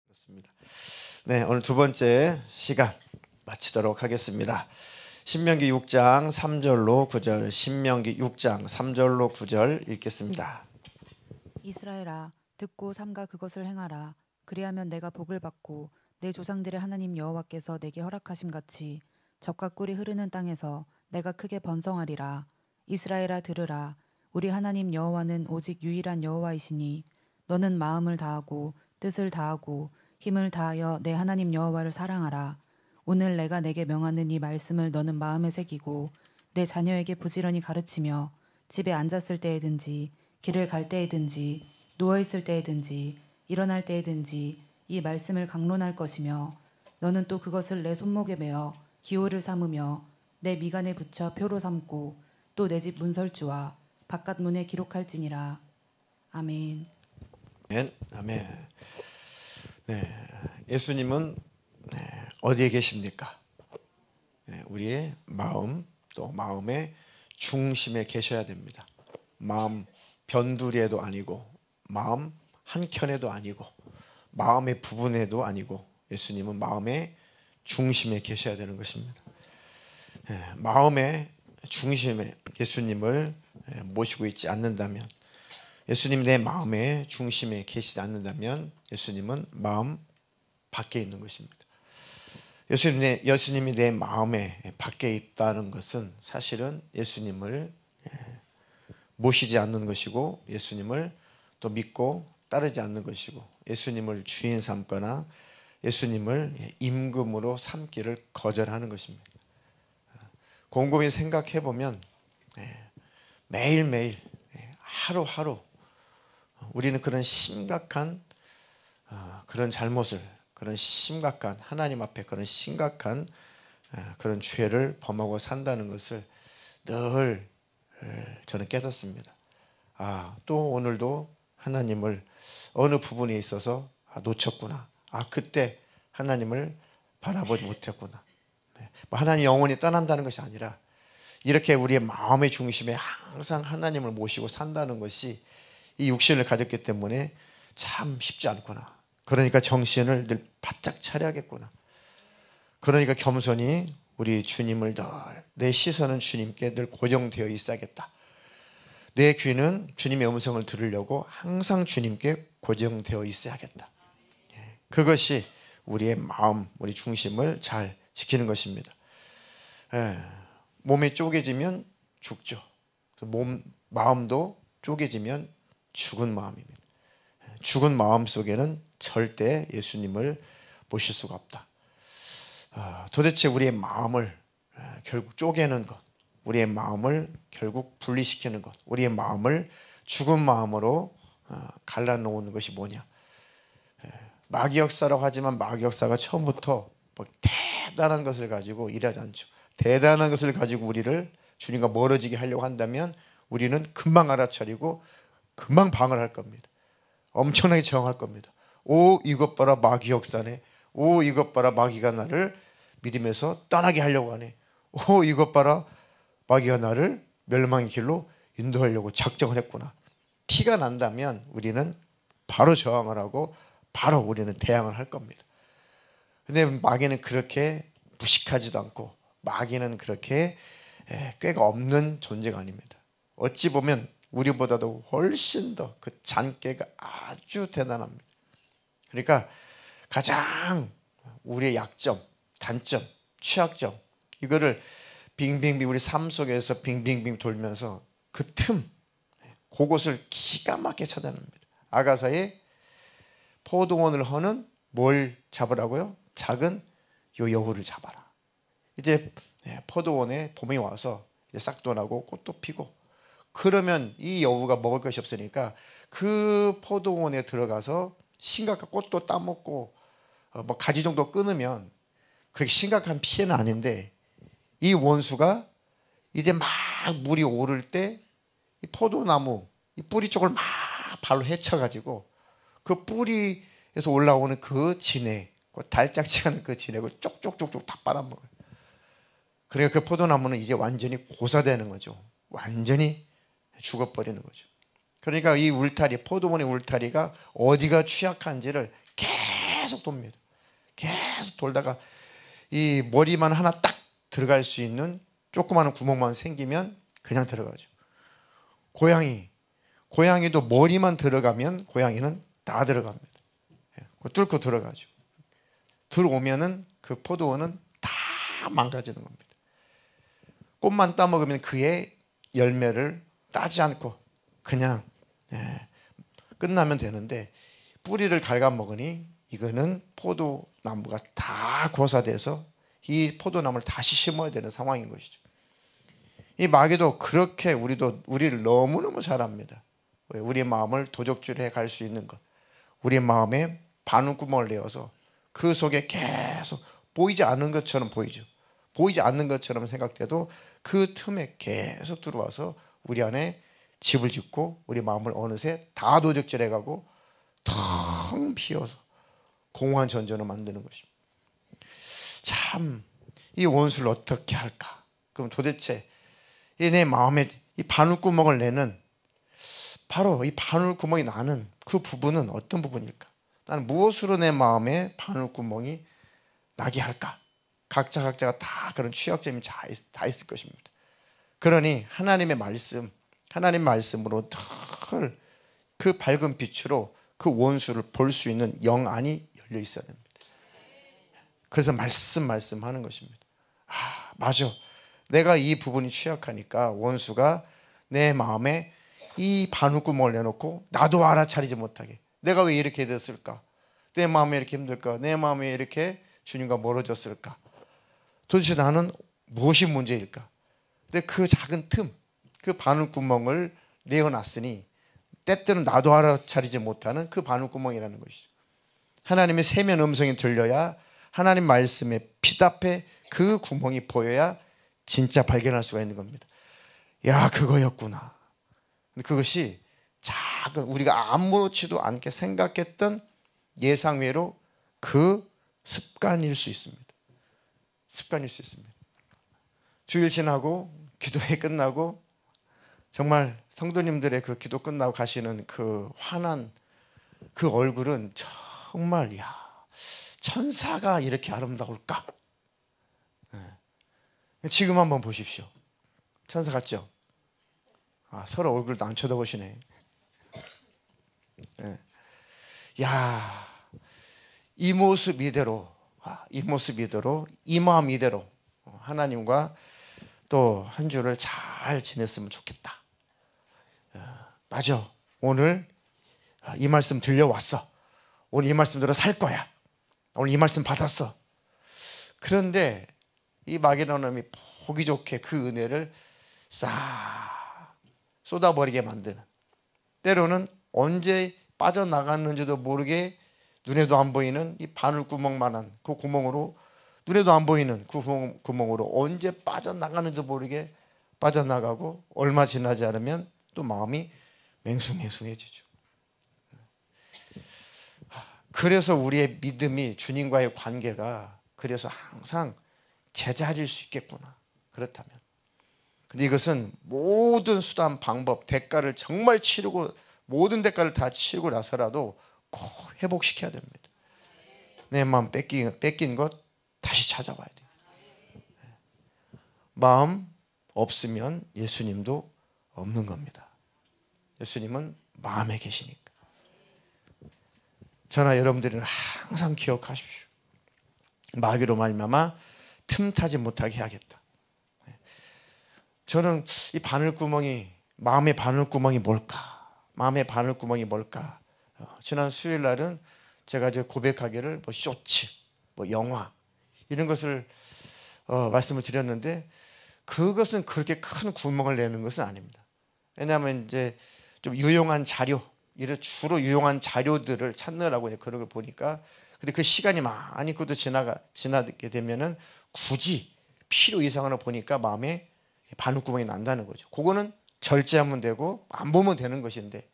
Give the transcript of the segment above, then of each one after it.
그렇습니다. 네, 오늘 두 번째 시간 마치도록 하겠습니다. 신명기 6장 3절로 9절, 신명기 6장 3절로 9절 읽겠습니다. 이스라엘아, 듣고 삼가 그것을 행하라. 그리하면 내가 복을 받고 내 조상들의 하나님 여호와께서 내게 허락하심 같이 젖과 꿀이 흐르는 땅에서 내가 크게 번성하리라. 이스라엘아, 들으라. 우리 하나님 여호와는 오직 유일한 여호와이시니 너는 마음을 다하고 뜻을 다하고 힘을 다하여 내 하나님 여호와를 사랑하라. 오늘 내가 내게 명하는 이 말씀을 너는 마음에 새기고 내 자녀에게 부지런히 가르치며 집에 앉았을 때에든지 길을 갈 때에든지 누워있을 때에든지 일어날 때에든지 이 말씀을 강론할 것이며 너는 또 그것을 내 손목에 매어 기호를 삼으며 내 미간에 붙여 표로 삼고 또 내 집 문설주와 바깥 문에 기록할지니라. 아멘. 아멘. 아멘. 네, 예수님은 어디에 계십니까? 우리의 마음, 또 마음의 중심에 계셔야 됩니다. 마음 변두리에도 아니고 마음 한켠에도 아니고 마음의 부분에도 아니고 예수님은 마음의 중심에 계셔야 되는 것입니다. 마음의 중심에 예수님을 모시고 있지 않는다면, 예수님 내 마음의 중심에 계시지 않는다면 예수님은 마음 밖에 있는 것입니다. 예수님이 내 마음에 밖에 있다는 것은 사실은 예수님을 모시지 않는 것이고 예수님을 또 믿고 따르지 않는 것이고 예수님을 주인 삼거나 예수님을 임금으로 삼기를 거절하는 것입니다. 곰곰이 생각해 보면 매일매일 하루하루 우리는 그런 심각한 그런 잘못을, 그런 심각한 하나님 앞에 그런 심각한 그런 죄를 범하고 산다는 것을 늘 저는 깨닫습니다. 또 오늘도 하나님을 어느 부분에 있어서 놓쳤구나. 그때 하나님을 바라보지 못했구나. 하나님 영원히 떠난다는 것이 아니라 이렇게 우리의 마음의 중심에 항상 하나님을 모시고 산다는 것이 이 육신을 가졌기 때문에 참 쉽지 않구나. 그러니까 정신을 늘 바짝 차려야겠구나. 그러니까 겸손히 우리 주님을 내 시선은 주님께 늘 고정되어 있어야겠다. 내 귀는 주님의 음성을 들으려고 항상 주님께 고정되어 있어야겠다. 그것이 우리의 마음, 우리 중심을 잘 지키는 것입니다. 몸이 쪼개지면 죽죠. 마음도 쪼개지면 죽은 마음입니다. 죽은 마음 속에는 절대 예수님을 모실 수가 없다. 도대체 우리의 마음을 결국 쪼개는 것, 우리의 마음을 결국 분리시키는 것, 우리의 마음을 죽은 마음으로 갈라놓는 것이 뭐냐? 마귀 역사라고 하지만 마귀 역사가 처음부터 대단한 것을 가지고 일하지 않죠. 대단한 것을 가지고 우리를 주님과 멀어지게 하려고 한다면 우리는 금방 알아차리고 금방 방을 할 겁니다. 엄청나게 저항할 겁니다. 이것 봐라 마귀 역사네. 이것 봐라 마귀가 나를 믿음에서 떠나게 하려고 하네. 이것 봐라 마귀가 나를 멸망의 길로 인도하려고 작정을 했구나. 티가 난다면 우리는 바로 저항을 하고 바로 우리는 대항을 할 겁니다. 근데 마귀는 그렇게 무식하지도 않고 마귀는 그렇게 꾀가 없는 존재가 아닙니다. 어찌 보면 우리보다도 훨씬 더 그 잔꾀가 아주 대단합니다. 그러니까 가장 우리의 약점, 단점, 취약점 이거를 빙빙빙 우리 삶 속에서 빙빙빙 돌면서 그 틈, 그것을 기가 막히게 찾아냅니다. 아가사의 포도원을 허는 뭘 잡으라고요? 작은 요 여우를 잡아라. 이제 포도원에 봄이 와서 이제 싹도 나고 꽃도 피고 그러면 이 여우가 먹을 것이 없으니까 그 포도원에 들어가서 심각한 꽃도 따먹고 뭐 가지 정도 끊으면 그렇게 심각한 피해는 아닌데 이 원수가 이제 막 물이 오를 때 이 포도나무 이 뿌리 쪽을 막 발로 헤쳐가지고 그 뿌리에서 올라오는 그 진액, 그 달짝지근한 그 진액을 쪽쪽쪽쪽 다 빨아먹어요. 그러니까 그 포도나무는 이제 완전히 고사되는 거죠. 완전히 죽어버리는 거죠. 그러니까 이 울타리, 포도원의 울타리가 어디가 취약한지를 계속 돕니다. 계속 돌다가 이 머리만 하나 딱 들어갈 수 있는 조그마한 구멍만 생기면 그냥 들어가죠. 고양이도 머리만 들어가면 고양이는 다 들어갑니다. 뚫고 들어가죠. 들어오면은 그 포도원은 다 망가지는 겁니다. 꽃만 따먹으면 그의 열매를 따지 않고 그냥 끝나면 되는데, 뿌리를 갉아먹으니 이거는 포도나무가 다 고사돼서 이 포도나무를 다시 심어야 되는 상황인 것이죠. 이 마귀도 그렇게 우리를 너무너무 잘 압니다. 우리 마음을 도적질해 갈 수 있는 것, 우리 마음에 바늘구멍을 내어서 그 속에 계속 보이지 않는 것처럼 보이죠. 보이지 않는 것처럼 생각돼도 그 틈에 계속 들어와서 우리 안에 집을 짓고 우리 마음을 어느새 다 도적질해 가고 텅 비어서 공허한 전전을 만드는 것입니다. 참, 이 원수를 어떻게 할까? 그럼 도대체 내 마음에 이 바늘구멍을 내는, 바로 이 바늘구멍이 나는 그 부분은 어떤 부분일까? 나는 무엇으로 내 마음에 바늘구멍이 나게 할까? 각자가 다 그런 취약점이 다 있을 것입니다. 그러니 하나님의 말씀으로 늘 그 밝은 빛으로 그 원수를 볼 수 있는 영안이 열려 있어야 됩니다. 그래서 말씀하는 것입니다. 맞아, 내가 이 부분이 취약하니까 원수가 내 마음에 이 바늘구멍을 내놓고 나도 알아차리지 못하게, 내가 왜 이렇게 됐을까? 내 마음이 이렇게 힘들까? 내 마음이 이렇게 주님과 멀어졌을까? 도대체 나는 무엇이 문제일까? 근데 그 작은 틈, 그 바늘구멍을 내어놨으니 때때는 나도 알아차리지 못하는 그 바늘구멍이라는 것이죠. 하나님의 세면 음성이 들려야, 하나님 말씀에 피답해 그 구멍이 보여야 진짜 발견할 수가 있는 겁니다. 야, 그거였구나. 그것이 작은, 우리가 아무렇지도 않게 생각했던 예상외로 그 습관일 수 있습니다. 주일 지나고 기도회 끝나고 정말 성도님들의 그 기도 끝나고 가시는 그 환한 그 얼굴은 정말, 천사가 이렇게 아름다울까? 지금 한번 보십시오. 천사 같죠? 서로 얼굴도 안 쳐다보시네. 이 모습 이대로, 이 마음 이대로 하나님과 또 한 주를 잘 지냈으면 좋겠다. 맞아, 오늘 이 말씀 들려왔어. 오늘 이 말씀 들어 살 거야. 오늘 이 말씀 받았어. 그런데 이 마귀라는 놈이 보기 좋게 그 은혜를 싹 쏟아버리게 만드는, 때로는 언제 빠져나갔는지도 모르게 눈에도 안 보이는 이 바늘구멍만한 그 구멍으로, 눈에도 안 보이는 그 구멍으로 언제 빠져나가는지도 모르게 빠져나가고, 얼마 지나지 않으면 또 마음이 맹숭맹숭해지죠. 그래서 우리의 믿음이, 주님과의 관계가 그래서 항상 제자리일 수 있겠구나. 그렇다면. 근데 이것은 모든 수단, 방법, 대가를 정말 치르고, 모든 대가를 다 치르고 나서라도 꼭 회복시켜야 됩니다. 내 마음 뺏긴 것 다시 찾아봐야 돼요. 마음 없으면 예수님도 없는 겁니다. 예수님은 마음에 계시니까. 저나 여러분들은 항상 기억하십시오. 마귀로 말미암아 틈타지 못하게 해야겠다. 저는 이 바늘구멍이, 마음의 바늘구멍이 뭘까? 마음의 바늘구멍이 뭘까? 지난 수요일 날은 제가 이제 고백하기를 쇼츠, 영화 이런 것을 말씀을 드렸는데, 그것은 그렇게 큰 구멍을 내는 것은 아닙니다. 왜냐하면 이제 좀 유용한 자료, 주로 유용한 자료들을 찾느라고 그런 걸 보니까, 근데 그 시간이 많이 그것도 지나게 되면은 굳이 필요 이상으로 보니까 마음에 바늘구멍이 난다는 거죠. 그거는 절제하면 되고 안 보면 되는 것인데,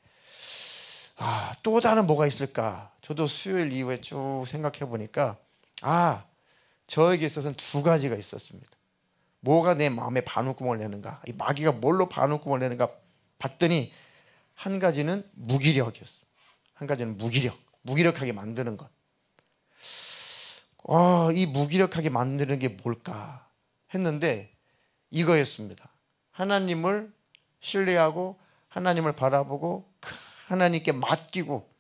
또 다른 뭐가 있을까? 저도 수요일 이후에 쭉 생각해 보니까 저에게 있어서는 두 가지가 있었습니다. 뭐가 내 마음에 바늘구멍을 내는가? 이 마귀가 뭘로 바늘구멍을 내는가 봤더니, 한 가지는 무기력이었어요. 한 가지는 무기력하게 만드는 것. 이 무기력하게 만드는 게 뭘까 했는데 이거였습니다. 하나님을 신뢰하고 하나님을 바라보고 하나님께 맡기고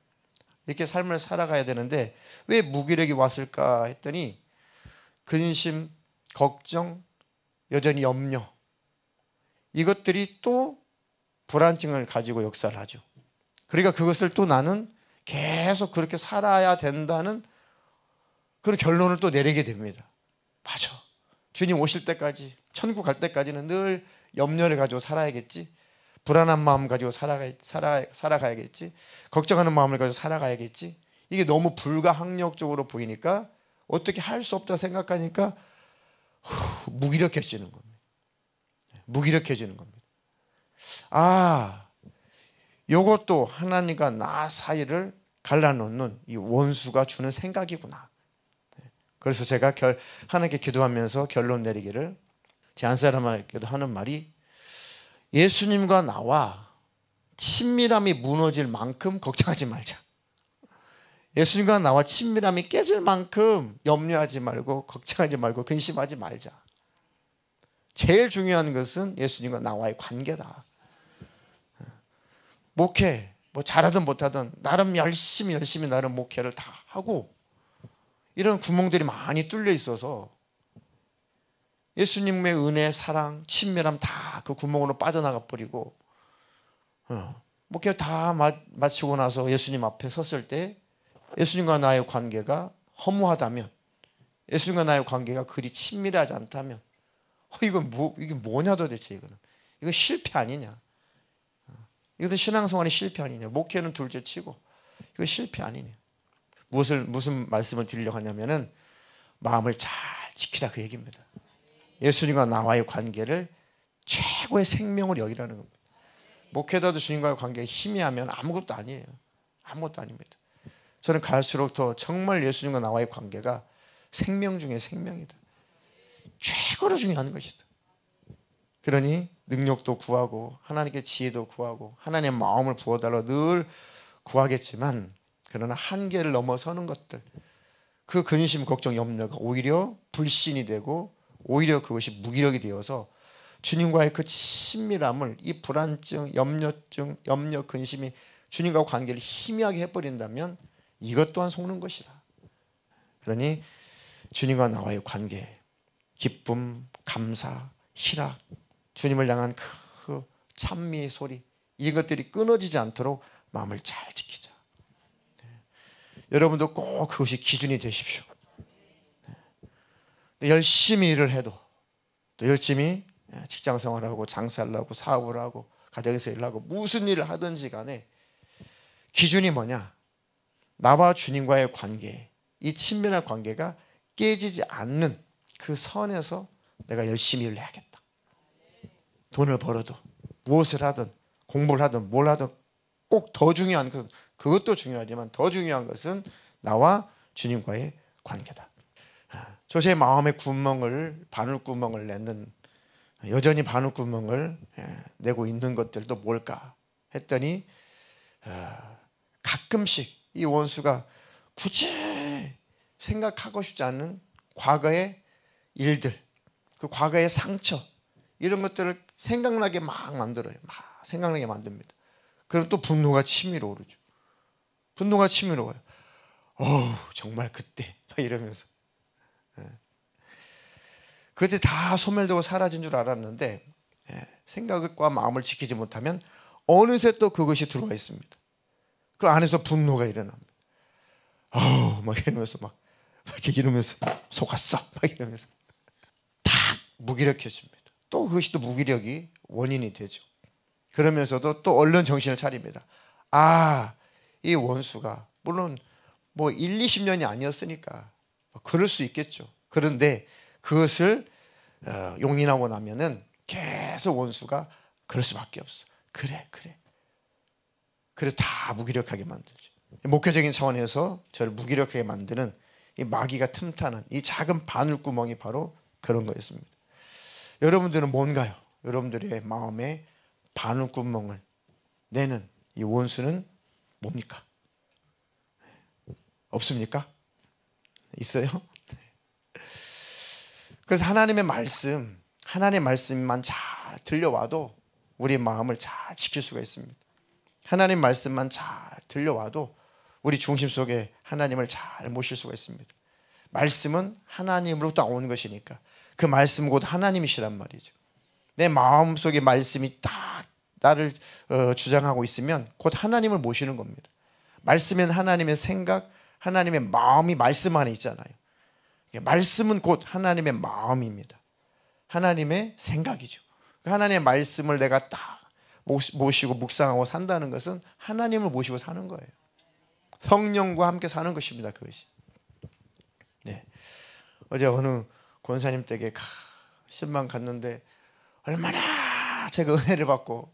이렇게 삶을 살아가야 되는데 왜 무기력이 왔을까 했더니 근심, 걱정, 여전히 염려, 이것들이 또 불안증을 가지고 역사를 하죠. 그러니까 그것을 또 나는 계속 그렇게 살아야 된다는 그런 결론을 또 내리게 됩니다. 맞아, 주님 오실 때까지, 천국 갈 때까지는 늘 염려를 가지고 살아야겠지, 불안한 마음 가지고 살아가야겠지, 걱정하는 마음을 가지고 살아가야겠지. 이게 너무 불가항력적으로 보이니까, 어떻게 할 수 없다 생각하니까 무기력해지는 겁니다. 무기력해지는 겁니다. 요것도 하나님과 나 사이를 갈라놓는 이 원수가 주는 생각이구나. 그래서 제가 하나님께 기도하면서 결론 내리기를, 제 한 사람에게도 하는 말이, 예수님과 나와 친밀함이 무너질 만큼 걱정하지 말자. 예수님과 나와 친밀함이 깨질 만큼 염려하지 말고 걱정하지 말고 근심하지 말자. 제일 중요한 것은 예수님과 나와의 관계다. 목회 뭐 잘하든 못하든 나름 열심히 나름 목회를 다 하고, 이런 구멍들이 많이 뚫려 있어서 예수님의 은혜, 사랑, 친밀함 다 그 구멍으로 빠져나가 버리고, 목회 다 마치고 나서 예수님 앞에 섰을 때 예수님과 나의 관계가 허무하다면, 예수님과 나의 관계가 그리 친밀하지 않다면, 이게 뭐냐 도대체. 이건 실패 아니냐. 이것은 신앙생활의 실패 아니냐. 목회는 둘째 치고 이거 실패 아니냐. 무슨 말씀을 드리려고 하냐면은, 마음을 잘 지키자 그 얘기입니다. 예수님과 나와의 관계를 최고의 생명을 여기라는 겁니다. 목회자도 주님과의 관계에 희미하면 아무것도 아니에요. 아무것도 아닙니다. 저는 갈수록 더 정말 예수님과 나와의 관계가 생명 중에 생명이다. 최고로 중요한 것이다. 그러니 능력도 구하고 하나님께 지혜도 구하고 하나님의 마음을 부어달라고 늘 구하겠지만, 그러나 한계를 넘어서는 것들, 그 근심, 걱정, 염려가 오히려 불신이 되고 오히려 그것이 무기력이 되어서 주님과의 그 친밀함을, 이 불안증, 염려증, 염려, 근심이 주님과 관계를 희미하게 해버린다면 이것 또한 속는 것이다. 그러니 주님과 나와의 관계, 기쁨, 감사, 희락, 주님을 향한 그 찬미의 소리, 이것들이 끊어지지 않도록 마음을 잘 지키자. 여러분도 꼭 그것이 기준이 되십시오. 열심히 일을 해도, 또 열심히 직장 생활하고 장사를 하고 사업을 하고 가정에서 일을 하고 무슨 일을 하든지 간에 기준이 뭐냐? 나와 주님과의 관계, 이 친밀한 관계가 깨지지 않는 그 선에서 내가 열심히 일을 해야겠다. 돈을 벌어도, 무엇을 하든, 공부를 하든 뭘 하든, 꼭 더 중요한 것은, 그것도 중요하지만 더 중요한 것은 나와 주님과의 관계다. 제 마음의 구멍을, 바늘구멍을 내는, 여전히 바늘구멍을 내고 있는 것들도 뭘까 했더니, 가끔씩 이 원수가 굳이 생각하고 싶지 않은 과거의 일들, 그 과거의 상처, 이런 것들을 생각나게 막 만들어요. 막 생각나게 만듭니다. 그럼 또 분노가 치밀어 오르죠. 분노가 치밀어요. 정말 그때 막 이러면서, 그때 다 소멸되고 사라진 줄 알았는데, 생각과 마음을 지키지 못하면 어느새 또 그것이 들어와 있습니다. 그 안에서 분노가 일어납니다. 막 이러면서 막 이러면서 속았어 막 이러면서 딱 무기력해집니다. 또 그것이 또 무기력이 원인이 되죠. 그러면서도 또 얼른 정신을 차립니다. 이 원수가 물론 뭐 1, 20년이 아니었으니까 그럴 수 있겠죠. 그런데 그것을 용인하고 나면은 계속 원수가 그럴 수밖에 없어. 그래 다 무기력하게 만들죠. 목회적인 차원에서 저를 무기력하게 만드는 이 마귀가 틈타는 이 작은 바늘구멍이 바로 그런 거였습니다. 여러분들은 뭔가요? 여러분들의 마음에 바늘구멍을 내는 이 원수는 뭡니까? 없습니까? 있어요? 그래서 하나님의 말씀만 잘 들려와도 우리 마음을 잘 지킬 수가 있습니다. 하나님 말씀만 잘 들려와도 우리 중심 속에 하나님을 잘 모실 수가 있습니다. 말씀은 하나님으로부터 오는 것이니까 그 말씀 곧 하나님이시란 말이죠. 내 마음속에 말씀이 딱 나를 주장하고 있으면 곧 하나님을 모시는 겁니다. 말씀은 하나님의 생각, 하나님의 마음이 말씀 안에 있잖아요. 말씀은 곧 하나님의 마음입니다. 하나님의 생각이죠. 하나님의 말씀을 내가 딱 모시고 묵상하고 산다는 것은 하나님을 모시고 사는 거예요. 성령과 함께 사는 것입니다. 그것이. 네. 어제 어느 권사님 댁에 신방 갔는데 얼마나 제가 은혜를 받고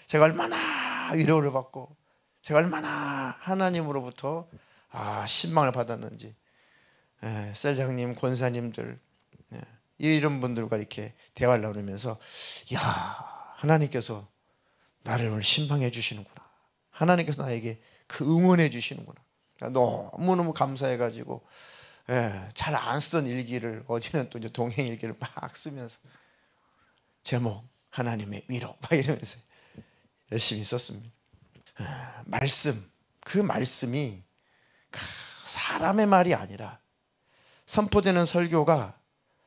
제가 얼마나 위로를 받고 제가 얼마나 하나님으로부터 신방을 받았는지, 셀장님, 권사님들 이런 분들과 이렇게 대화를 나누면서 야, 하나님께서 나를 오늘 신방해 주시는구나. 하나님께서 나에게 그 응원해 주시는구나. 너무너무 감사해가지고 잘 안 쓰던 일기를 어제는 또 이제 동행 일기를 막 쓰면서 제목 하나님의 위로 막 이러면서 열심히 썼습니다. 말씀, 그 말씀이 사람의 말이 아니라 선포되는 설교가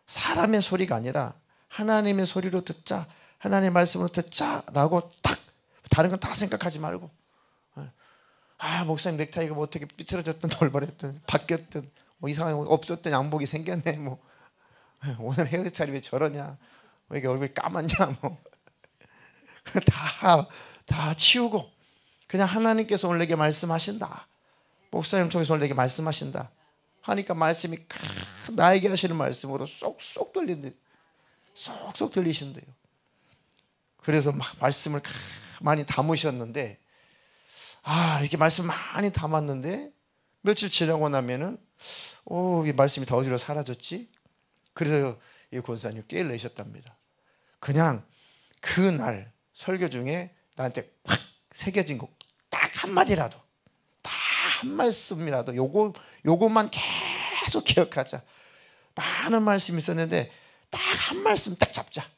사람의 소리가 아니라 하나님의 소리로 듣자, 하나님의 말씀으로 듣자라고 딱 다른 건 다 생각하지 말고 목사님 넥타이가 뭐 어떻게 삐뚤어졌든 돌발했든 바뀌었든 뭐 이상한 거 없었던 양복이 생겼네, 뭐 오늘 헤어스타일이 왜 저러냐, 왜 이렇게 얼굴이 까맣냐, 뭐 다 치우고 그냥 하나님께서 오늘 내게 말씀하신다, 목사님 통해서 오늘 내게 말씀하신다 하니까 말씀이 나에게 하시는 말씀으로 쏙쏙 들리신대요. 그래서 막 말씀을 많이 담으셨는데 이렇게 말씀 많이 담았는데 며칠 지나고 나면은 이 말씀이 다 어디로 사라졌지? 그래서 이 권사님 깨를 내셨답니다. 그냥 그날 설교 중에 나한테 확 새겨진 거 딱 한마디라도, 딱 한 말씀이라도 요것만 계속 기억하자. 많은 말씀이 있었는데 딱 한 말씀 딱 잡자.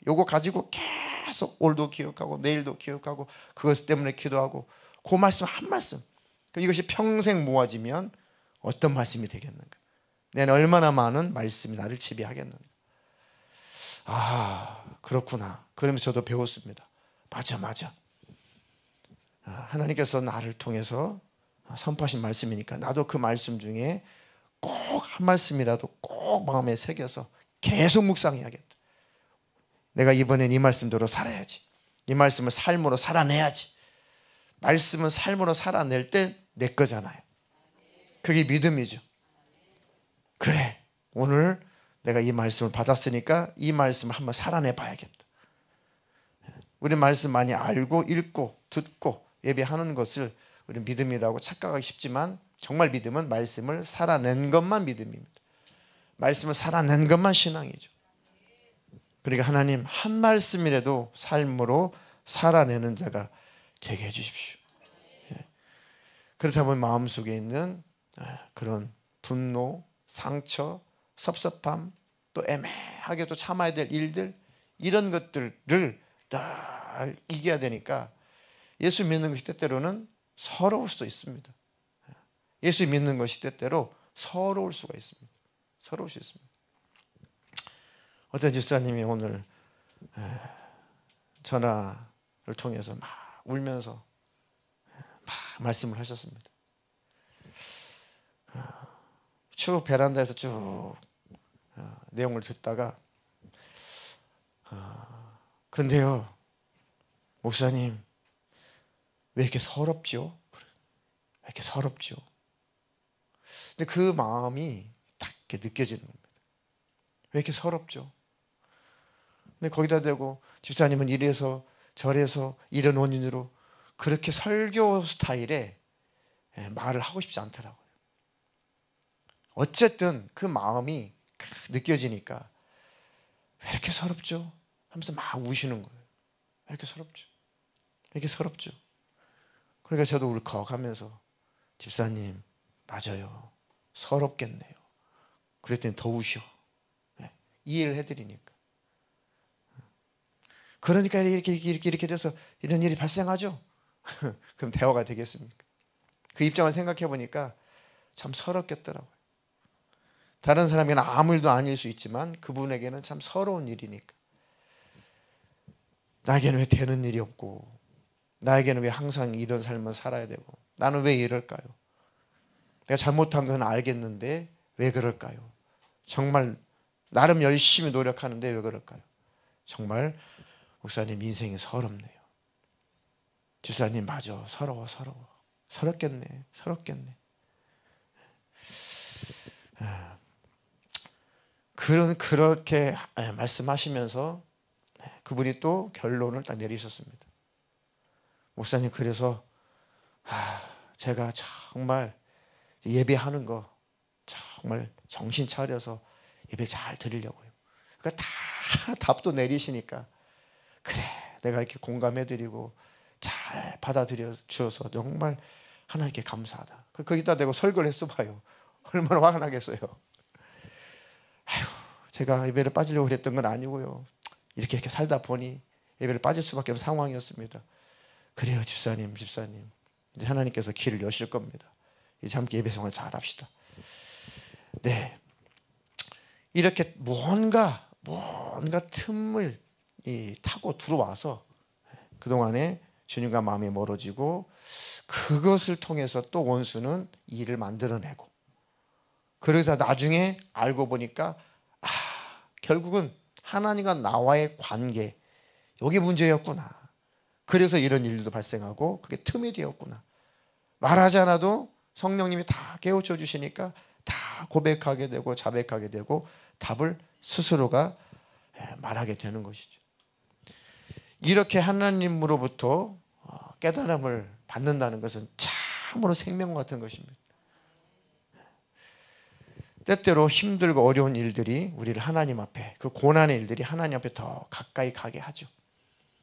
요거 가지고 계속 오늘도 기억하고 내일도 기억하고 그것 때문에 기도하고 그 말씀 한 말씀, 이것이 평생 모아지면 어떤 말씀이 되겠는가? 내가 얼마나 많은 말씀이 나를 지배하겠는가? 그렇구나. 그러면서 저도 배웠습니다. 맞아. 하나님께서 나를 통해서 선포하신 말씀이니까 나도 그 말씀 중에 꼭 한 말씀이라도 꼭 마음에 새겨서 계속 묵상해야겠다. 내가 이번엔 이 말씀대로 살아야지. 이 말씀을 삶으로 살아내야지. 말씀은 삶으로 살아낼 때 내 거잖아요. 그게 믿음이죠. 그래, 오늘 내가 이 말씀을 받았으니까 이 말씀을 한번 살아내 봐야겠다. 우리 말씀 많이 알고 읽고 듣고 예배하는 것을 우리 믿음이라고 착각하기 쉽지만 정말 믿음은 말씀을 살아낸 것만 믿음입니다. 말씀을 살아낸 것만 신앙이죠. 그러니까 하나님 한 말씀이라도 삶으로 살아내는 자가 되게 해주십시오. 그렇다면 마음속에 있는 그런 분노, 상처, 섭섭함, 또 애매하게 또 참아야 될 일들, 이런 것들을 늘 이겨야 되니까 예수 믿는 것이 때때로는 서러울 수도 있습니다. 예수 믿는 것이 때때로 서러울 수가 있습니다. 서러울 수 있습니다. 어떤 집사님이 오늘 전화를 통해서 막 울면서 막 말씀을 하셨습니다. 쭉 베란다에서 쭉 내용을 듣다가 근데요 목사님 왜 이렇게 서럽죠? 왜 이렇게 서럽죠? 근데 그 마음이 딱 이렇게 느껴지는 겁니다. 왜 이렇게 서럽죠? 근데 거기다 대고 집사님은 이래서 저래서 이런 원인으로 그렇게 설교 스타일에 말을 하고 싶지 않더라고요. 어쨌든 그 마음이 느껴지니까 왜 이렇게 서럽죠? 하면서 막 우시는 거예요. 왜 이렇게 서럽죠? 왜 이렇게 서럽죠? 그러니까 저도 울컥하면서 집사님 맞아요. 서럽겠네요. 그랬더니 더 우셔. 이해를 해드리니까. 그러니까 이렇게 돼서 이런 일이 발생하죠. 그럼 대화가 되겠습니까? 그 입장을 생각해 보니까 참 서럽겠더라고요. 다른 사람에게는 아무 일도 아닐 수 있지만 그분에게는 참 서러운 일이니까. 나에게는 왜 되는 일이 없고, 나에게는 왜 항상 이런 삶을 살아야 되고, 나는 왜 이럴까요? 내가 잘못한 건 알겠는데 왜 그럴까요? 정말 나름 열심히 노력하는데 왜 그럴까요? 정말 목사님 인생이 서럽네요. 집사님 맞아, 서러워. 서럽겠네. 그렇게 말씀하시면서 그분이 또 결론을 딱 내리셨습니다. 목사님, 그래서 제가 정말 예배하는 거 정말 정신 차려서 예배 잘 드리려고요. 그러니까 다 답도 내리시니까, 그래, 내가 이렇게 공감해드리고 잘 받아들여 주셔서 정말 하나님께 감사하다. 거기다 대고 설교를 했어봐요. 얼마나 화가 나겠어요. 아휴, 제가 예배를 빠지려고 그랬던 건 아니고요. 이렇게 살다 보니 예배를 빠질 수밖에 없는 상황이었습니다. 그래요, 집사님. 이제 하나님께서 길을 여실 겁니다. 이제 함께 예배 생활 잘 합시다. 네, 이렇게 뭔가 틈을 타고 들어와서 그동안에 주님과 마음이 멀어지고, 그것을 통해서 또 원수는 일을 만들어내고, 그래서 나중에 알고 보니까 결국은 하나님과 나와의 관계, 여기 문제였구나. 그래서 이런 일도 발생하고 그게 틈이 되었구나. 말하지 않아도 성령님이 다 깨우쳐 주시니까 다 고백하게 되고 자백하게 되고 답을 스스로가 말하게 되는 것이죠. 이렇게 하나님으로부터 깨달음을 받는다는 것은 참으로 생명 같은 것입니다. 때때로 힘들고 어려운 일들이 우리를 하나님 앞에, 그 고난의 일들이 하나님 앞에 더 가까이 가게 하죠.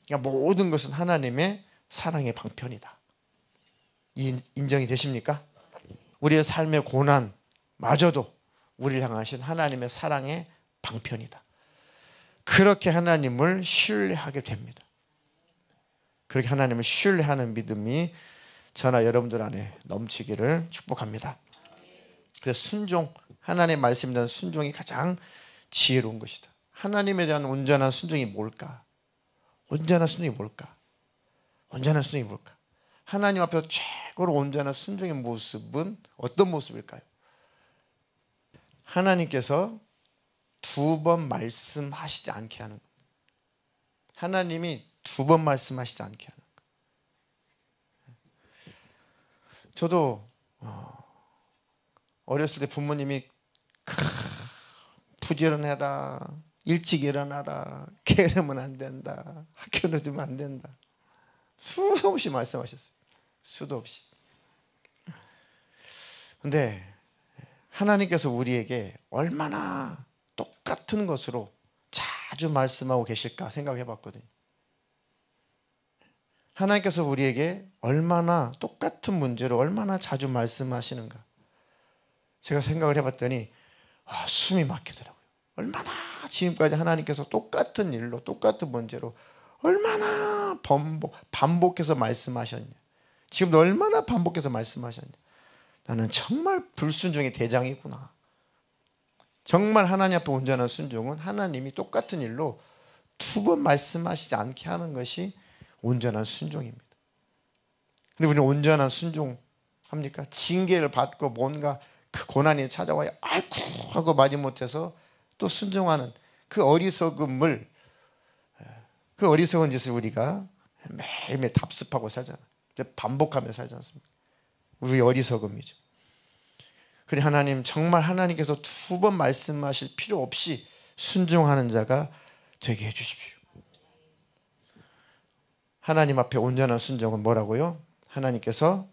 그러니까 모든 것은 하나님의 사랑의 방편이다. 인정이 되십니까? 우리의 삶의 고난마저도 우리를 향하신 하나님의 사랑의 방편이다. 그렇게 하나님을 신뢰하게 됩니다. 그렇게 하나님을 신뢰하는 믿음이 저나 여러분들 안에 넘치기를 축복합니다. 그래서 순종, 하나님의 말씀에 대한 순종이 가장 지혜로운 것이다. 하나님에 대한 온전한 순종이 뭘까? 온전한 순종이 뭘까? 하나님 앞에서 최고로 온전한 순종의 모습은 어떤 모습일까요? 하나님께서 두 번 말씀하시지 않게 하는 겁니다. 하나님이 두 번 말씀하시지 않게 하는 거예요. 저도 어렸을 때 부모님이 부지런해라, 일찍 일어나라, 게으르면 안 된다, 학교 늦으면 안 된다, 수도 없이 말씀하셨어요. 수도 없이. 근데 하나님께서 우리에게 얼마나 똑같은 것으로 자주 말씀하고 계실까 생각해 봤거든요. 하나님께서 우리에게 얼마나 똑같은 문제로 얼마나 자주 말씀하시는가 제가 생각을 해봤더니 숨이 막히더라고요. 얼마나 지금까지 하나님께서 똑같은 일로 똑같은 문제로 얼마나 반복해서 말씀하셨냐. 지금도 얼마나 반복해서 말씀하셨냐. 나는 정말 불순종의 대장이구나. 정말 하나님 앞에 온전한 순종은 하나님이 똑같은 일로 두 번 말씀하시지 않게 하는 것이 온전한 순종입니다. 근데 우리는 온전한 순종합니까? 징계를 받고 뭔가 그 고난이 찾아와야 아이고 하고 마지못해서 또 순종하는 그 어리석은 짓을 우리가 매일매일 답습하고 살잖아요. 반복하며 살지 않습니까? 우리 어리석음이죠. 그래, 하나님, 정말 하나님께서 두 번 말씀하실 필요 없이 순종하는 자가 되게 해주십시오. 하나님 앞에 온전한 순종은 뭐라고요? 하나님께서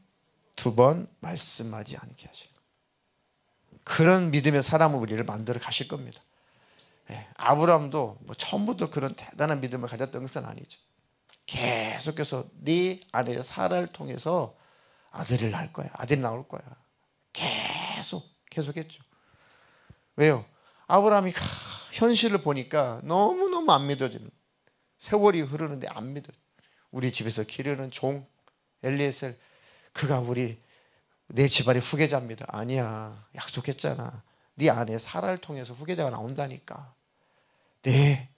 두 번 말씀하지 않게 하시는 거예요. 그런 믿음의 사람을 우리를 만들어 가실 겁니다. 아브라함도 처음부터 그런 대단한 믿음을 가졌던 것은 아니죠. 계속해서 네 아내 사라를 통해서 아들을 낳을 거야. 아들이 나올 거야. 계속했죠. 왜요? 아브라함이 현실을 보니까 너무너무 안 믿어집니다. 세월이 흐르는데 안 믿어요. 우리 집에서 기르는 종 엘리에셀, 그가 내 집안의 후계자입니다. 아니야, 약속했잖아. 네 안에 사라를 통해서 후계자가 나온다니까. 네,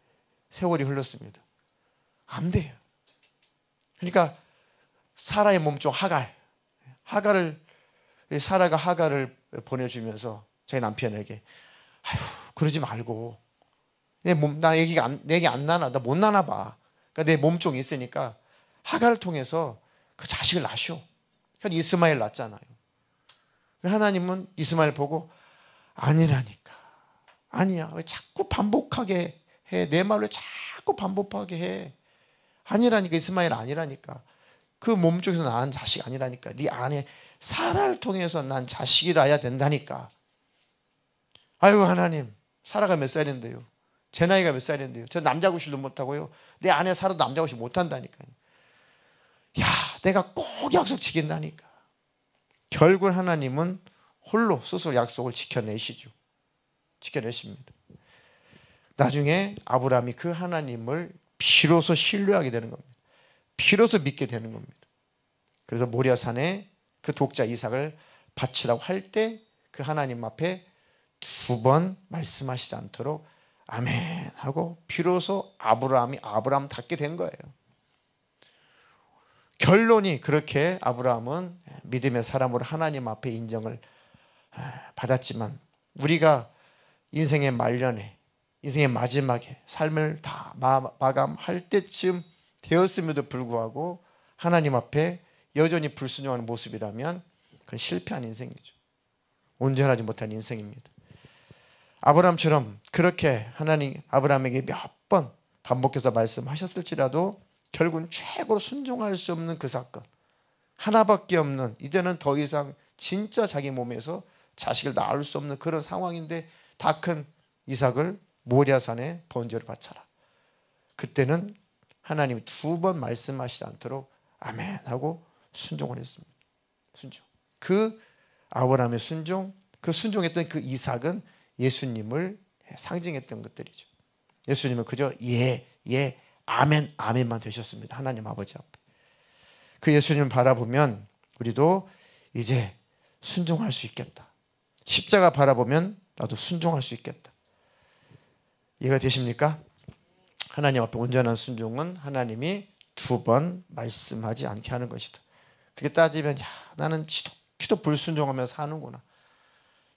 세월이 흘렀습니다. 안 돼요. 그러니까 사라의 몸종 사라가 하갈을 보내주면서 저희 남편에게, 아휴, 그러지 말고 나 얘기 안 나나, 나 못 나나 봐. 그러니까 내 몸종이 있으니까 하갈을 통해서 그 자식을 낳으시오. 그러니까 이스마엘 낳잖아요. 하나님은 이스마엘 보고, 아니라니까. 아니야. 왜 자꾸 반복하게 해? 내 말을 자꾸 반복하게 해. 아니라니까. 이스마엘 아니라니까. 그 몸쪽에서 낳은 자식 아니라니까. 네 안에 사라를 통해서 난 자식이 낳아야 된다니까. 아유, 하나님, 사라가 몇 살인데요? 제 나이가 몇 살인데요? 저 남자 구실도 못하고요. 내 안에 살아도 남자 구실 못한다니까요. 야, 내가 꼭 약속 지킨다니까. 결국 하나님은 홀로 스스로 약속을 지켜내십니다. 나중에 아브라함이 그 하나님을 비로소 신뢰하게 되는 겁니다. 비로소 믿게 되는 겁니다. 그래서 모리아산에 그 독자 이삭을 바치라고 할 때 그 하나님 앞에 2번 말씀하시지 않도록 아멘 하고 비로소 아브라함이 아브라함답게 된 거예요. 결론이 그렇게 아브라함은 믿음의 사람으로 하나님 앞에 인정을 받았지만, 우리가 인생의 말년에, 인생의 마지막에 삶을 다 마감할 때쯤 되었음에도 불구하고 하나님 앞에 여전히 불순종하는 모습이라면 그건 실패한 인생이죠. 온전하지 못한 인생입니다. 아브라함처럼 그렇게 하나님 아브라함에게 몇 번 반복해서 말씀하셨을지라도 결국은 최고로 순종할 수 없는 그 사건, 하나밖에 없는, 이제는 더 이상 진짜 자기 몸에서 자식을 낳을 수 없는 그런 상황인데 다 큰 이삭을 모리아산에 번제로 바쳐라. 그때는 하나님이 2번 말씀하시지 않도록 아멘 하고 순종을 했습니다. 순종. 그 아브라함의 순종, 그 순종했던 그 이삭은 예수님을 상징했던 것들이죠. 예수님은 그저 예, 아멘, 아멘만 되셨습니다. 하나님 아버지 앞에. 그 예수님을 바라보면 우리도 이제 순종할 수 있겠다. 십자가 바라보면 나도 순종할 수 있겠다. 이해가 되십니까? 하나님 앞에 온전한 순종은 하나님이 2번 말씀하지 않게 하는 것이다. 그렇게 따지면, 야, 나는 기도 불순종하면서 사는구나.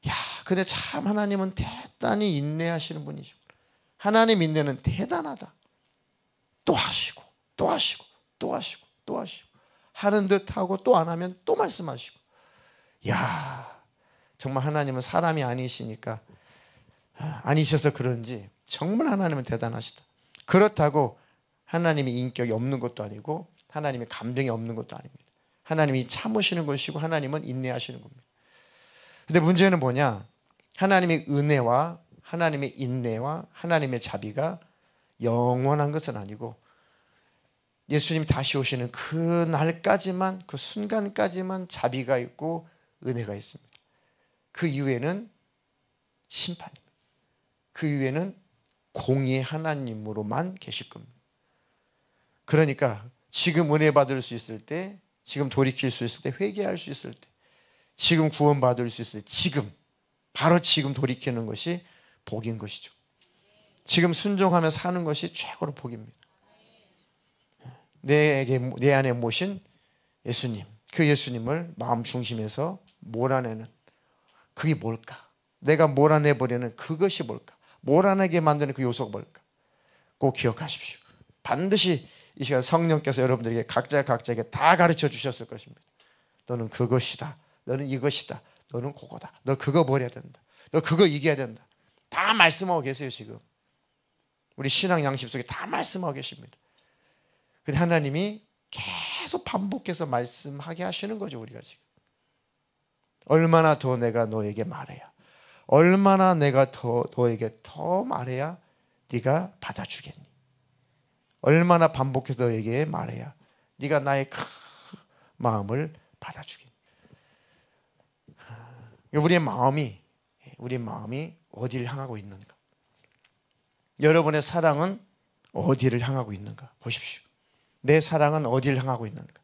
야, 근데 참 하나님은 대단히 인내하시는 분이시고, 하나님 인내는 대단하다. 또 하시고 또 하시고 또 하시고 또 하시고, 하는 듯 하고 또 안 하면 또 말씀하시고. 야, 정말 하나님은 사람이 아니셔서 그런지 정말 하나님은 대단하시다. 그렇다고 하나님이 인격이 없는 것도 아니고 하나님이 감정이 없는 것도 아닙니다. 하나님이 참으시는 것이고 하나님은 인내하시는 겁니다. 근데 문제는 뭐냐? 하나님의 은혜와 하나님의 인내와 하나님의 자비가 영원한 것은 아니고, 예수님이 다시 오시는 그 날까지만, 그 순간까지만 자비가 있고 은혜가 있습니다. 그 이후에는 심판입니다. 그 이후에는 공의의 하나님으로만 계실 겁니다. 그러니까 지금 은혜 받을 수 있을 때, 지금 돌이킬 수 있을 때, 회개할 수 있을 때, 지금 구원받을 수 있을 때, 바로 지금 돌이키는 것이 복인 것이죠. 지금 순종하며 사는 것이 최고로 복입니다. 내 안에 모신 예수님, 그 예수님을 마음 중심에서 몰아내는 그게 뭘까? 내가 몰아내버리는 그것이 뭘까? 몰아내게 만드는 그 요소가 뭘까? 꼭 기억하십시오. 반드시 이 시간 성령께서 여러분들에게 각자에게 다 가르쳐 주셨을 것입니다. 너는 그것이다. 너는 이것이다. 너는 그거다. 너 그거 버려야 된다. 너 그거 이겨야 된다. 다 말씀하고 계세요. 지금 우리 신앙 양심 속에 다 말씀하고 계십니다. 근데 하나님이 계속 반복해서 말씀하게 하시는 거죠. 우리가 지금 얼마나 더 내가 너에게 말해야, 얼마나 내가 더 너에게 더 말해야 네가 받아주겠니? 얼마나 반복해서 너에게 말해야 네가 나의 큰 마음을 받아주겠니? 우리의 마음이 어디를 향하고 있는가? 여러분의 사랑은 어디를 향하고 있는가 보십시오. 내 사랑은 어디를 향하고 있는가?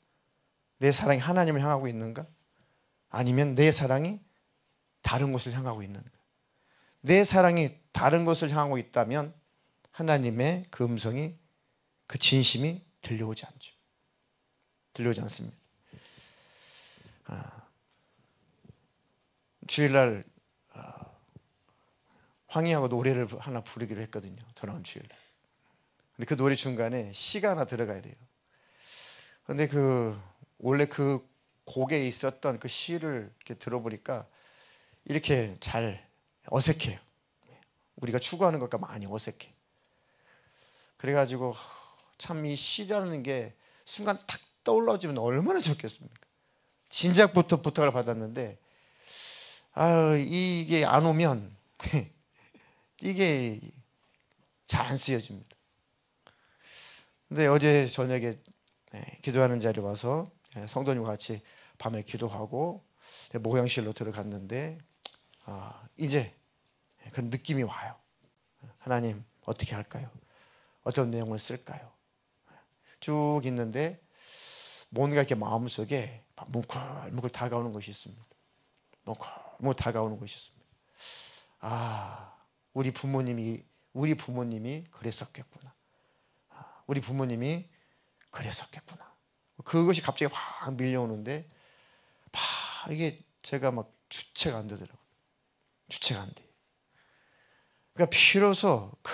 내 사랑이 하나님을 향하고 있는가? 아니면 내 사랑이 다른 곳을 향하고 있는가? 내 사랑이 다른 곳을 향하고 있다면 하나님의 그 음성이, 그 진심이 들려오지 않죠. 들려오지 않습니다. 주일날 황희하고 노래를 하나 부르기로 했거든요. 돌아온 주일날. 근데 그 노래 중간에 시가 하나 들어가야 돼요. 근데 원래 그 곡에 있었던 그 시를 이렇게 들어보니까 이렇게 잘 어색해요. 우리가 추구하는 것과 많이 어색해. 그래가지고 참 이 시라는 게 순간 탁 떠올라오면 얼마나 좋겠습니까? 진작부터 부탁을 받았는데 이게 안 오면 이게 잘 안 쓰여집니다. 근데 어제 저녁에 기도하는 자리에 와서 성도님과 같이 밤에 기도하고 목양실로 들어갔는데 이제 그 느낌이 와요. 하나님 어떻게 할까요? 어떤 내용을 쓸까요? 쭉 있는데 뭔가 이렇게 마음속에 뭉클뭉클 다가오는 것이 있습니다. 뭉클뭉클 다가오는 것이 있습니다. 우리 부모님이 그랬었겠구나. 우리 부모님이 그랬었겠구나. 그것이 갑자기 확 밀려오는데 이게 제가 막 주체가 안 되더라고요. 주체가 안 돼. 그러니까 비로소 그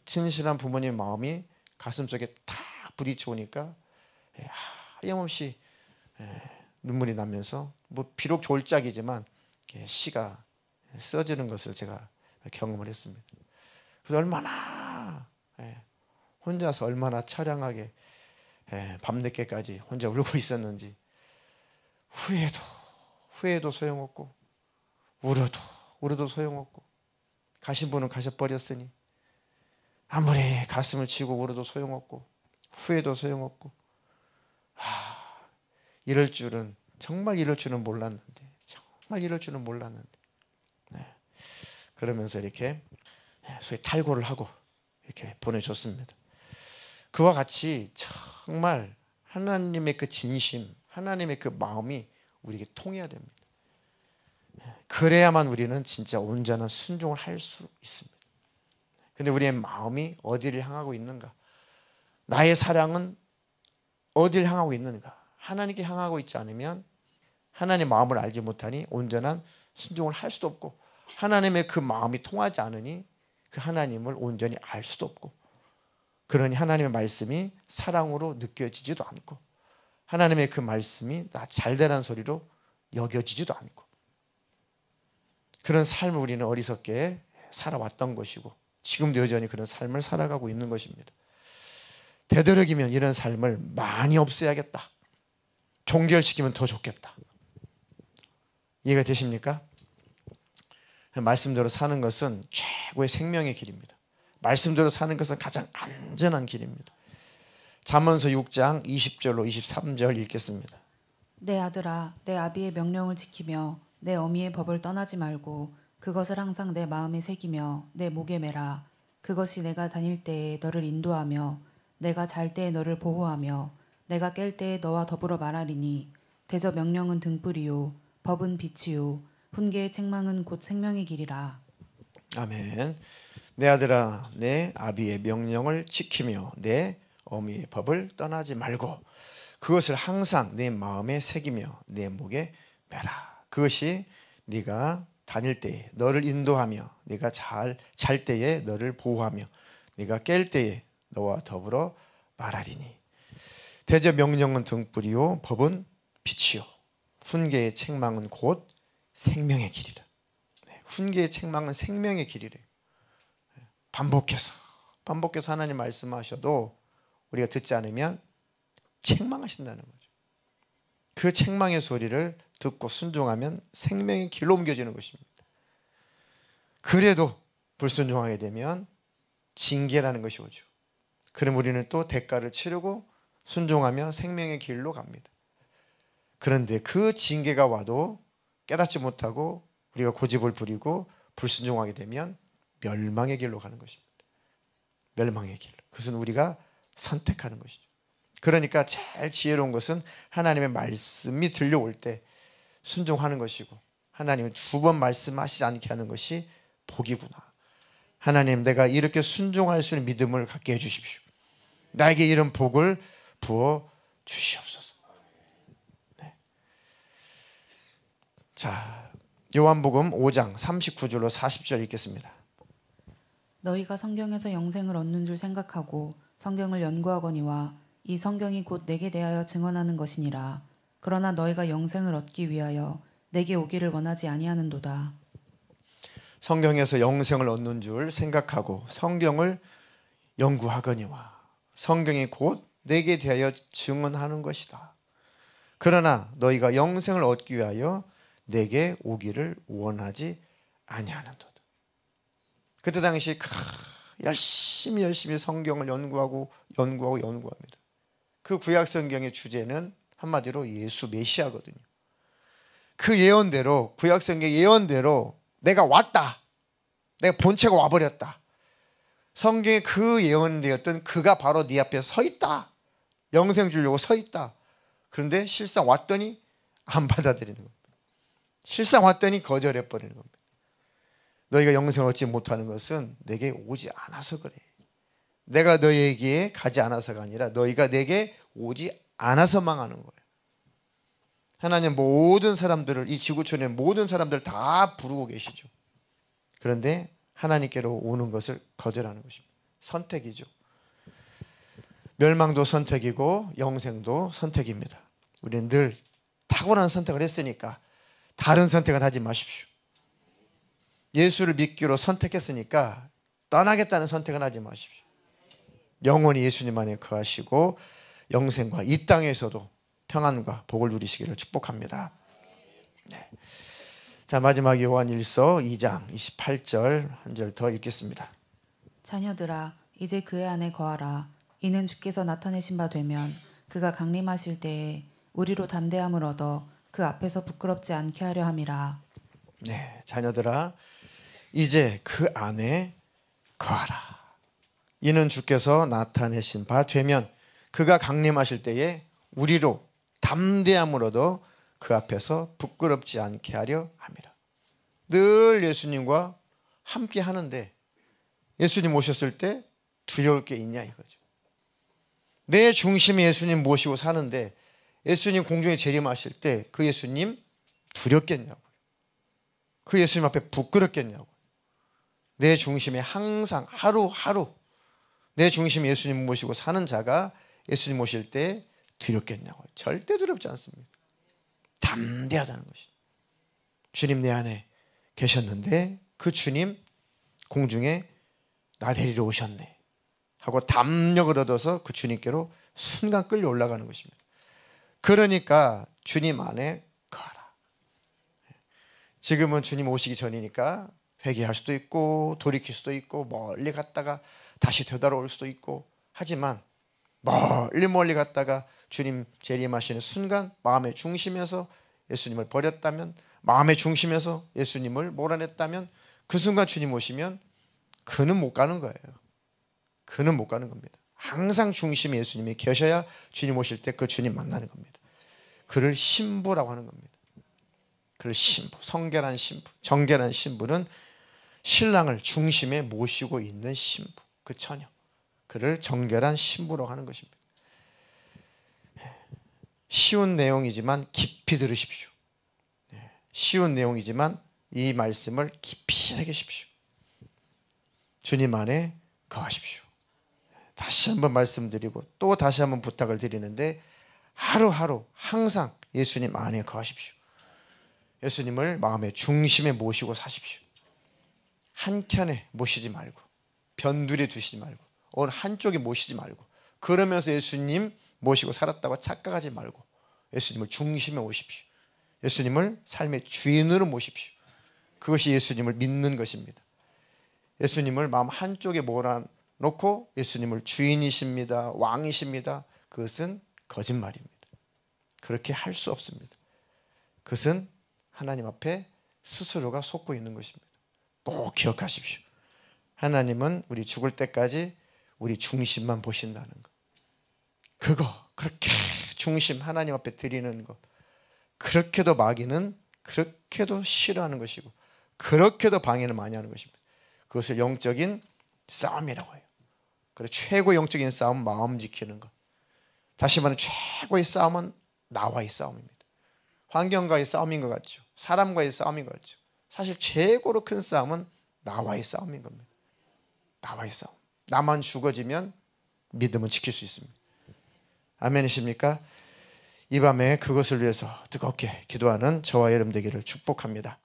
진실한 부모님 마음이 가슴속에 탁 부딪혀오니까 하염없이 눈물이 나면서 비록 졸작이지만 시가 써지는 것을 제가 경험을 했습니다. 그래서 혼자서 얼마나 처량하게 밤늦게까지 혼자 울고 있었는지, 후회도 소용없고 울어도 소용없고, 가신 분은 가셔버렸으니 아무리 가슴을 치고 울어도 소용없고 후회도 소용없고, 정말 이럴 줄은 몰랐는데 그러면서 이렇게 소위 탈고를 하고 이렇게 보내줬습니다. 그와 같이 정말 하나님의 그 진심, 하나님의 그 마음이 우리에게 통해야 됩니다. 그래야만 우리는 진짜 온전한 순종을 할 수 있습니다. 근데 우리의 마음이 어디를 향하고 있는가? 나의 사랑은 어디를 향하고 있는가? 하나님께 향하고 있지 않으면 하나님의 마음을 알지 못하니 온전한 순종을 할 수도 없고, 하나님의 그 마음이 통하지 않으니 그 하나님을 온전히 알 수도 없고, 그러니 하나님의 말씀이 사랑으로 느껴지지도 않고, 하나님의 그 말씀이 나 잘되라는 소리로 여겨지지도 않고, 그런 삶을 우리는 어리석게 살아왔던 것이고 지금도 여전히 그런 삶을 살아가고 있는 것입니다. 되도록이면 이런 삶을 많이 없애야겠다. 종결시키면 더 좋겠다. 이해가 되십니까? 말씀대로 사는 것은 최고의 생명의 길입니다. 말씀대로 사는 것은 가장 안전한 길입니다. 잠언서 6장 20절로 23절 읽겠습니다. 내 아들아, 내 아비의 명령을 지키며 내 어미의 법을 떠나지 말고 그것을 항상 내 마음에 새기며 내 목에 매라. 그것이 내가 다닐 때에 너를 인도하며 내가 잘 때에 너를 보호하며 내가 깰 때에 너와 더불어 말하리니, 대저 명령은 등불이요 법은 빛이요 훈계의 책망은 곧 생명의 길이라. 아멘. 내 아들아, 내 아비의 명령을 지키며 내 어미의 법을 떠나지 말고 그것을 항상 내 마음에 새기며 내 목에 매라. 그것이 네가 다닐 때에 너를 인도하며 네가 잘 때에 너를 보호하며 네가 깰 때에 너와 더불어 말하리니, 대저 명령은 등불이요 법은 빛이요 훈계의 책망은 곧 생명의 길이라. 훈계의 책망은 생명의 길이래요. 반복해서 하나님 말씀하셔도 우리가 듣지 않으면 책망하신다는 거죠. 그 책망의 소리를 듣고 순종하면 생명의 길로 옮겨지는 것입니다. 그래도 불순종하게 되면 징계라는 것이 오죠. 그럼 우리는 또 대가를 치르고 순종하며 생명의 길로 갑니다. 그런데 그 징계가 와도 깨닫지 못하고 우리가 고집을 부리고 불순종하게 되면 멸망의 길로 가는 것입니다. 멸망의 길. 그것은 우리가 선택하는 것이죠. 그러니까 제일 지혜로운 것은 하나님의 말씀이 들려올 때 순종하는 것이고, 하나님은 두 번 말씀하시지 않게 하는 것이 복이구나. 하나님, 내가 이렇게 순종할 수 있는 믿음을 갖게 해주십시오. 나에게 이런 복을 부어 주시옵소서. 네. 자, 요한복음 5장 39절로 40절 읽겠습니다. 너희가 성경에서 영생을 얻는 줄 생각하고 성경을 연구하거니와 이 성경이 곧 내게 대하여 증언하는 것이니라. 그러나 너희가 영생을 얻기 위하여 내게 오기를 원하지 아니하는도다. 성경에서 영생을 얻는 줄 생각하고 성경을 연구하거니와 성경이 곧 내게 대하여 증언하는 것이다. 그러나 너희가 영생을 얻기 위하여 내게 오기를 원하지 아니하는도다. 그때 당시 열심히 성경을 연구합니다. 그 구약 성경의 주제는 한마디로 예수 메시아거든요. 그 예언대로, 구약 성경 예언대로 내가 왔다, 내가 본체가 와버렸다, 성경에 그 예언되었던 그가 바로 네 앞에 서 있다, 영생 주려고 서 있다. 그런데 실상 왔더니 안 받아들이는 겁니다. 실상 왔더니 거절해버리는 겁니다. 너희가 영생을 얻지 못하는 것은 내게 오지 않아서 그래. 내가 너희에게 가지 않아서가 아니라 너희가 내게 오지 않아서 망하는 거예요. 하나님 모든 사람들을, 이 지구촌의 모든 사람들을 다 부르고 계시죠. 그런데 하나님께로 오는 것을 거절하는 것입니다. 선택이죠. 멸망도 선택이고 영생도 선택입니다. 우리는 늘 탁월한 선택을 했으니까 다른 선택을 하지 마십시오. 예수를 믿기로 선택했으니까 떠나겠다는 선택은 하지 마십시오. 영원히 예수님 안에 거하시고 영생과 이 땅에서도 평안과 복을 누리시기를 축복합니다. 네. 자, 마지막 요한일서 2장 28절 한 절 더 읽겠습니다. 자녀들아, 이제 그의 안에 거하라. 이는 주께서 나타내신 바 되면 그가 강림하실 때에 우리로 담대함을 얻어 그 앞에서 부끄럽지 않게 하려 함이라. 네, 자녀들아, 이제 그 안에 거하라. 이는 주께서 나타내신 바 되면 그가 강림하실 때에 우리로 담대함을 얻어 그 앞에서 부끄럽지 않게 하려 함이라. 늘 예수님과 함께 하는데 예수님 오셨을 때 두려울 게 있냐 이거죠. 내 중심에 예수님 모시고 사는데 예수님 공중에 재림하실 때 그 예수님 두렵겠냐고요. 그 예수님 앞에 부끄럽겠냐고요. 내 중심에 항상 하루하루 내 중심에 예수님 모시고 사는 자가 예수님 오실 때 두렵겠냐고요. 절대 두렵지 않습니다. 담대하다는 것이죠. 주님 내 안에 계셨는데 그 주님 공중에 나 데리러 오셨네 하고 담력을 얻어서 그 주님께로 순간 끌려 올라가는 것입니다. 그러니까 주님 안에 거하라. 지금은 주님 오시기 전이니까 회개할 수도 있고 돌이킬 수도 있고 멀리 갔다가 다시 되돌아올 수도 있고, 하지만 멀리 갔다가 주님 재림하시는 순간 마음의 중심에서 예수님을 버렸다면, 마음의 중심에서 예수님을 몰아냈다면 그 순간 주님 오시면 그는 못 가는 거예요. 그는 못 가는 겁니다. 항상 중심에 예수님이 계셔야 주님 오실 때 그 주님 만나는 겁니다. 그를 신부라고 하는 겁니다. 그를 신부, 성결한 신부, 정결한 신부는 신랑을 중심에 모시고 있는 신부, 그 처녀, 그를 정결한 신부라고 하는 것입니다. 쉬운 내용이지만 깊이 들으십시오. 쉬운 내용이지만 이 말씀을 깊이 새기십시오. 주님 안에 거하십시오. 다시 한번 말씀드리고 또 다시 한번 부탁을 드리는데, 하루하루 항상 예수님 안에 거하십시오. 예수님을 마음의 중심에 모시고 사십시오. 한켠에 모시지 말고, 변두리에 두시지 말고, 어느 한쪽에 모시지 말고, 그러면서 예수님 모시고 살았다고 착각하지 말고 예수님을 중심에 오십시오. 예수님을 삶의 주인으로 모십시오. 그것이 예수님을 믿는 것입니다. 예수님을 마음 한쪽에 몰아놓고 예수님을 주인이십니다, 왕이십니다, 그것은 거짓말입니다. 그렇게 할 수 없습니다. 그것은 하나님 앞에 스스로가 속고 있는 것입니다. 꼭 기억하십시오. 하나님은 우리 죽을 때까지 우리 중심만 보신다는 거. 그거 그렇게 중심 하나님 앞에 드리는 것, 그렇게도 마귀는 그렇게도 싫어하는 것이고 그렇게도 방해를 많이 하는 것입니다. 그것을 영적인 싸움이라고 해요. 그리고 최고 영적인 싸움은 마음 지키는 것. 다시 말하면 최고의 싸움은 나와의 싸움입니다. 환경과의 싸움인 것 같죠. 사람과의 싸움인 것 같죠. 사실 최고로 큰 싸움은 나와의 싸움인 겁니다. 나와의 싸움. 나만 죽어지면 믿음은 지킬 수 있습니다. 아멘이십니까? 이 밤에 그것을 위해서 뜨겁게 기도하는 저와 여러분 되기를 축복합니다.